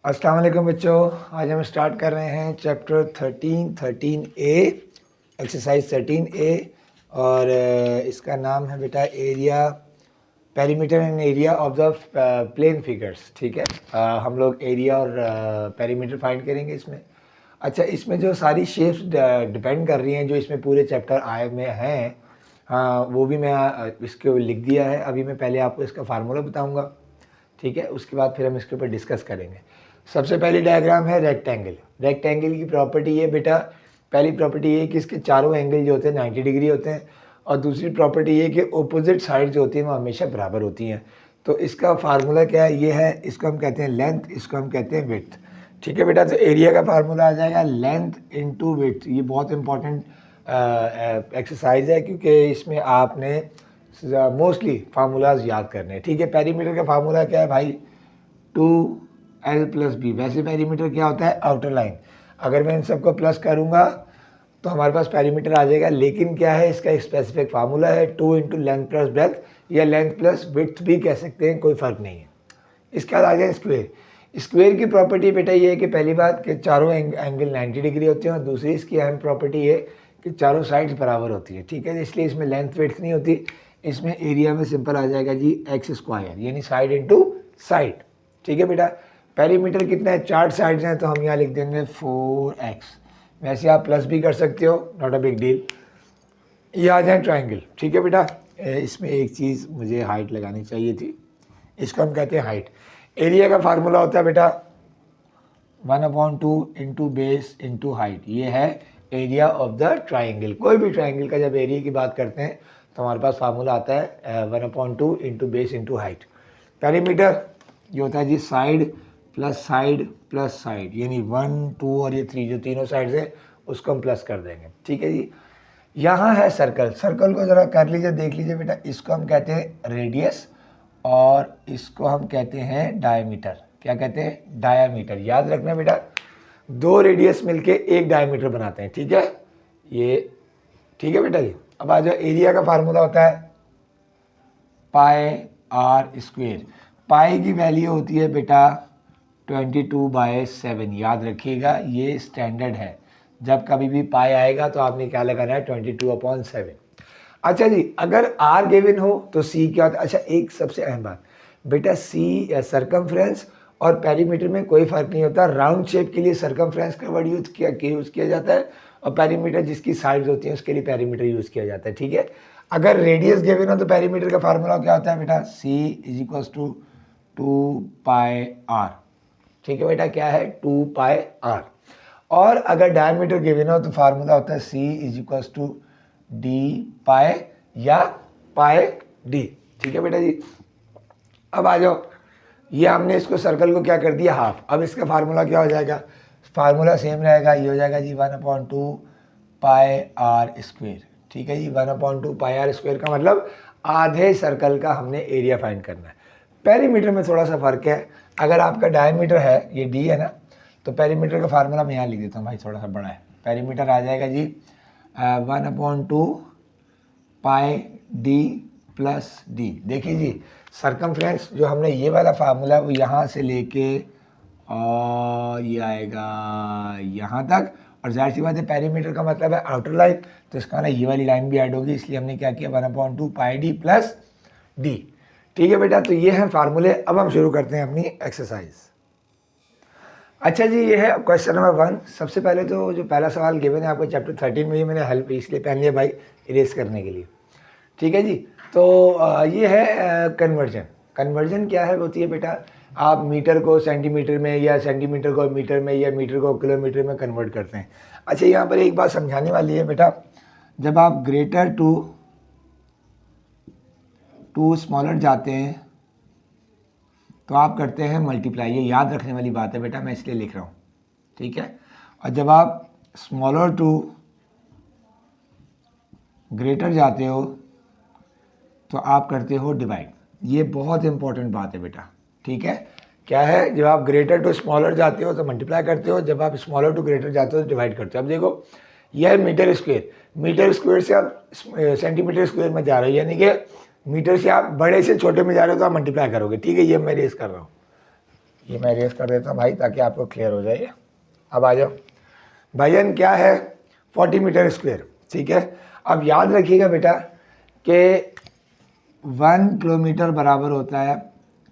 अस्सलाम वालेकुम बच्चों। आज हम स्टार्ट कर रहे हैं चैप्टर 13 एक्सरसाइज 13A और इसका नाम है बेटा area perimeter and area of the plane figures. ठीक है, हम लोग एरिया और पेरीमीटर फाइंड करेंगे इसमें। अच्छा, इसमें जो सारी शेप्स डिपेंड कर रही हैं जो इसमें पूरे चैप्टर आए में हैं, हाँ वो भी मैं इसके लिख दिया है। अभी मैं पहले आपको इसका फार्मूला बताऊंगा, ठीक है, उसके बाद फिर हम इसके ऊपर डिस्कस करेंगे। सबसे पहली डायग्राम है रेक्टेंगल। रेक्टेंगल की प्रॉपर्टी ये बेटा, पहली प्रॉपर्टी ये कि इसके चारों एंगल जो होते हैं 90 डिग्री होते हैं, और दूसरी प्रॉपर्टी ये कि अपोजिट साइड जो होती हैं वो हमेशा बराबर होती हैं। तो इसका फार्मूला क्या है, ये है, इसको हम कहते हैं लेंथ, इसको हम कहते हैं विड्थ। ठीक है बेटा, तो एरिया का फार्मूला आ जाएगा लेंथ इंटू विड्थ। ये बहुत इंपॉर्टेंट एक्सरसाइज है क्योंकि इसमें आपने मोस्टली फार्मूलाज याद करने हैं। ठीक है, पेरीमीटर का फार्मूला क्या है भाई, 2l+b। वैसे पेरीमीटर क्या होता है, आउटर लाइन। अगर मैं इन सबको प्लस करूंगा तो हमारे पास पेरीमीटर आ जाएगा, लेकिन क्या है, इसका एक स्पेसिफिक फार्मूला है, 2 इंटू लेंथ प्लस ब्रेथ, या लेंथ प्लस विड्थ भी कह सकते हैं, कोई फ़र्क नहीं है। इसके बाद आ जाए स्क्वेयर। स्क्वेयर की प्रॉपर्टी बेटा ये है कि पहली बात कि चारों एंगल 90 डिग्री होते हैं, और दूसरी इसकी अहम प्रॉपर्टी है कि चारों साइड्स बराबर होती है। ठीक है, इसलिए इसमें लेंथ विड्थ नहीं होती, इसमें एरिया में सिंपल आ जाएगा जी x², यानी साइड इंटू साइड। ठीक है बेटा, पेरीमीटर कितना है, 4 साइड्स हैं, तो हम यहाँ लिख देंगे 4x। वैसे आप प्लस भी कर सकते हो, नॉट अ बिग डील। ये आ जाए ट्राइंगल। ठीक है बेटा, इसमें एक चीज़ मुझे हाइट लगानी चाहिए थी, इसको हम कहते हैं हाइट। एरिया का फार्मूला होता है बेटा 1/2 इंटू बेस इंटू हाइट। ये है एरिया ऑफ द ट्राइंगल। कोई भी ट्राइंगल का जब एरिया की बात करते हैं तो हमारे पास फार्मूला आता है 1/2 into base into height. Perimeter जो होता है जी साइड प्लस साइड, यानी 1, 2 और ये 3 जो तीनों साइड्स हैं उसको हम प्लस कर देंगे। ठीक है जी, यहाँ है सर्कल। सर्कल को ज़रा कर लीजिए, देख लीजिए बेटा, इसको हम कहते हैं रेडियस और इसको हम कहते हैं डायमीटर। क्या कहते हैं, डायमीटर। याद रखना बेटा, 2 रेडियस मिलके एक डायमीटर बनाते हैं। ठीक है, ये ठीक है बेटा जी। अब आ जाओ, एरिया का फार्मूला होता है πr²। पाई की वैल्यू होती है बेटा 22/7। याद रखिएगा, ये स्टैंडर्ड है। जब कभी भी पाई आएगा तो आपने क्या लगाना है, 22/7। अच्छा जी, अगर आर गिवन हो तो सी क्या होता है। अच्छा, एक सबसे अहम बात बेटा, सी सरकमफ्रेंस और पेरीमीटर में कोई फ़र्क नहीं होता। राउंड शेप के लिए सरकमफ्रेंस का वर्ड यूज़ किया जाता है, और पेरीमीटर जिसकी साइड्स होती हैं उसके लिए पेरीमीटर यूज़ किया जाता है। ठीक है, अगर रेडियस गिवन हो तो पेरीमीटर का फार्मूला क्या होता है बेटा, c = 2πr। ठीक है बेटा, क्या है, 2πr। और अगर डायमीटर गिवन हो तो फार्मूला होता है c = d या πd। ठीक है बेटा जी। अब आ जाओ, ये हमने इसको सर्कल को क्या कर दिया, हाफ। अब इसका फार्मूला क्या हो जाएगा, फार्मूला सेम रहेगा, ये हो जाएगा जी 1/2 πr²। ठीक है जी, 1/2 πr² का मतलब आधे सर्कल का हमने एरिया फाइंड करना है। पेरीमीटर में थोड़ा सा फर्क है, अगर आपका डायमीटर है, ये d है ना, तो पेरीमीटर का फार्मूला मैं यहाँ लिख देता हूँ भाई, थोड़ा सा बड़ा है। पेरीमीटर आ जाएगा जी 1/2 πd + d। देखिए जी, सरकमफ्रेंस जो हमने ये वाला फार्मूला वो यहाँ से लेके और ये आएगा यहाँ तक, और जाहिर सी बात है पेरीमीटर का मतलब है आउटर लाइन, तो इसका ना ये वाली लाइन भी ऐड होगी, इसलिए हमने क्या किया 1/2 πd + d। ठीक है बेटा, तो ये है फार्मूले। अब हम शुरू करते हैं अपनी एक्सरसाइज। अच्छा जी, ये है क्वेश्चन नंबर 1। सबसे पहले तो जो पहला सवाल गिवन है आपको चैप्टर 13 में, ये मैंने हेल्प इसलिए पहन लिया भाई इरेज करने के लिए। ठीक है जी, तो ये है कन्वर्जन। कन्वर्जन क्या है, होती है बेटा, आप मीटर को सेंटीमीटर में या सेंटीमीटर को मीटर में या मीटर को किलोमीटर में कन्वर्ट करते हैं। अच्छा, यहाँ पर एक बात समझाने वाली है बेटा, जब आप ग्रेटर टू स्मॉलर जाते हैं तो आप करते हैं मल्टीप्लाई। ये याद रखने वाली बात है बेटा, मैं इसलिए लिख रहा हूँ। ठीक है, और जब आप स्मॉलर टू ग्रेटर जाते हो तो आप करते हो डिवाइड। ये बहुत इंपॉर्टेंट बात है बेटा। ठीक है, क्या है, जब आप ग्रेटर टू स्मॉलर जाते हो तो मल्टीप्लाई करते हो, जब आप स्मॉलर टू ग्रेटर जाते हो तो डिवाइड करते हो। अब देखो, यह है मीटर स्क्वायर। मीटर स्क्वायर से आप सेंटीमीटर स्क्वायर में जा रहे हो, यानी कि मीटर से आप बड़े से छोटे में जा रहे हो तो आप मल्टीप्लाई करोगे। ठीक है, ये मैं रेस कर रहा हूँ, ये मैं रेस कर देता हूँ भाई ताकि आपको क्लियर हो जाए। अब आ जाओ भाईजान, क्या है 40 मीटर स्क्वायर, ठीक है। अब याद रखिएगा बेटा कि 1 किलोमीटर बराबर होता है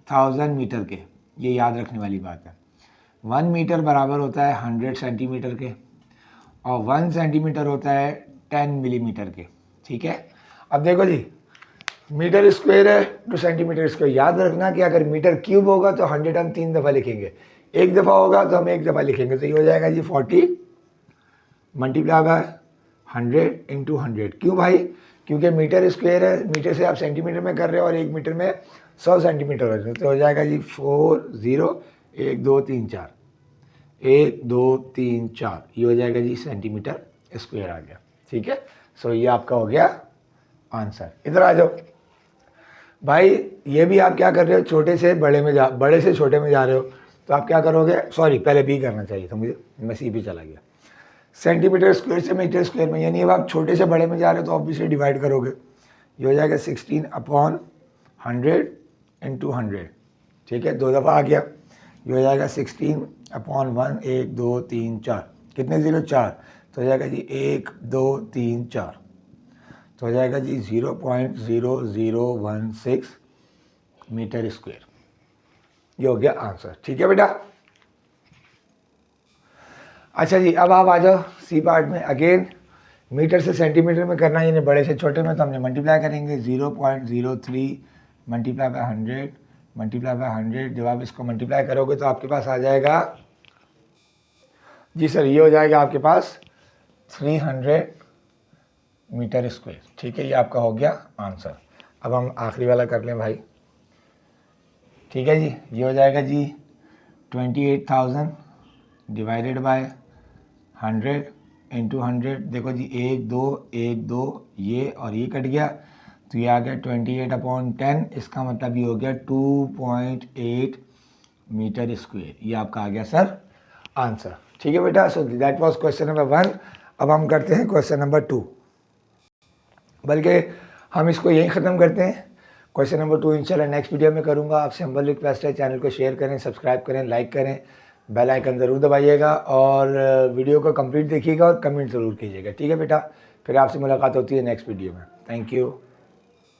1000 मीटर के, ये याद रखने वाली बात है। 1 मीटर बराबर होता है 100 सेंटीमीटर के, और 1 सेंटीमीटर होता है 10 मिलीमीटर के, ठीक है। अब देखो जी, मीटर स्क्वायर है तो सेंटीमीटर स्क्वायर, याद रखना कि अगर मीटर क्यूब होगा तो 100 हम 3 दफ़ा लिखेंगे, एक दफ़ा होगा तो हम 1 दफ़ा लिखेंगे। तो ये हो जाएगा जी 40 मल्टीप्लाई बाय 100 इंटू 100। क्यों भाई? क्योंकि मीटर स्क्वायर है, मीटर से आप सेंटीमीटर में कर रहे हो और 1 मीटर में 100 सेंटीमीटर हो जाए, तो हो जाएगा जी 4 0 1 2 3 4 1 2 3 4, ये हो जाएगा जी सेंटीमीटर स्क्वायर आ गया, ठीक है। सो ये आपका हो गया आंसर। इधर आ जाओ भाई, ये भी आप क्या कर रहे हो, छोटे से बड़े में बड़े से छोटे में जा रहे हो, तो आप क्या करोगे, सॉरी पहले बी करना चाहिए था मुझे, मैं सी भी चला गया। सेंटीमीटर स्क्वायर से मीटर स्क्वायर में, यानी अब आप छोटे से बड़े में जा रहे हो तो ऑब्वियसली डिवाइड करोगे, ये हो जाएगा 16 अपॉन 100 इंटू 100, ठीक है, 2 दफ़ा आ गया। ये हो जाएगा 16 अपॉन 1 1 2 3 4, कितने 0 4, तो हो जाएगा जी 1 2 3 4, तो हो जाएगा जी 0.0016 मीटर स्क्वायर, ये हो गया आंसर, ठीक है बेटा। अच्छा जी, अब आप आ जाओ सी पार्ट में। अगेन मीटर से सेंटीमीटर में करना है, यानी बड़े से छोटे में, तो हमने मल्टीप्लाई करेंगे 0.03 मल्टीप्लाई बाय 100 मल्टीप्लाई बाय 100। जब आप इसको मल्टीप्लाई करोगे तो आपके पास आ जाएगा जी सर, ये हो जाएगा आपके पास 300 मीटर स्क्वायर, ठीक है, ये आपका हो गया आंसर। अब हम आखिरी वाला कर लें भाई, ठीक है जी। ये हो जाएगा जी 28,000 डिवाइडेड बाय 100 इंटू 100। देखो जी 1 2 1 2, ये और ये कट गया, तो ये आ गया 28 अपॉन 10, इसका मतलब ये हो गया 2.8 मीटर स्क्वायर, ये आपका आ गया सर आंसर, ठीक है बेटा। So that was question number 1। अब हम करते हैं क्वेश्चन नंबर 2, बल्कि हम इसको यहीं ख़त्म करते हैं। क्वेश्चन नंबर 2 इंशाल्लाह नेक्स्ट वीडियो में करूँगा। आपसे हम्बल रिक्वेस्ट है, चैनल को शेयर करें, सब्सक्राइब करें, लाइक करें, बेल आइकन ज़रूर दबाइएगा, और वीडियो को कंप्लीट देखिएगा और कमेंट ज़रूर कीजिएगा, ठीक है बेटा। फिर आपसे मुलाकात होती है नेक्स्ट वीडियो में। Thank you.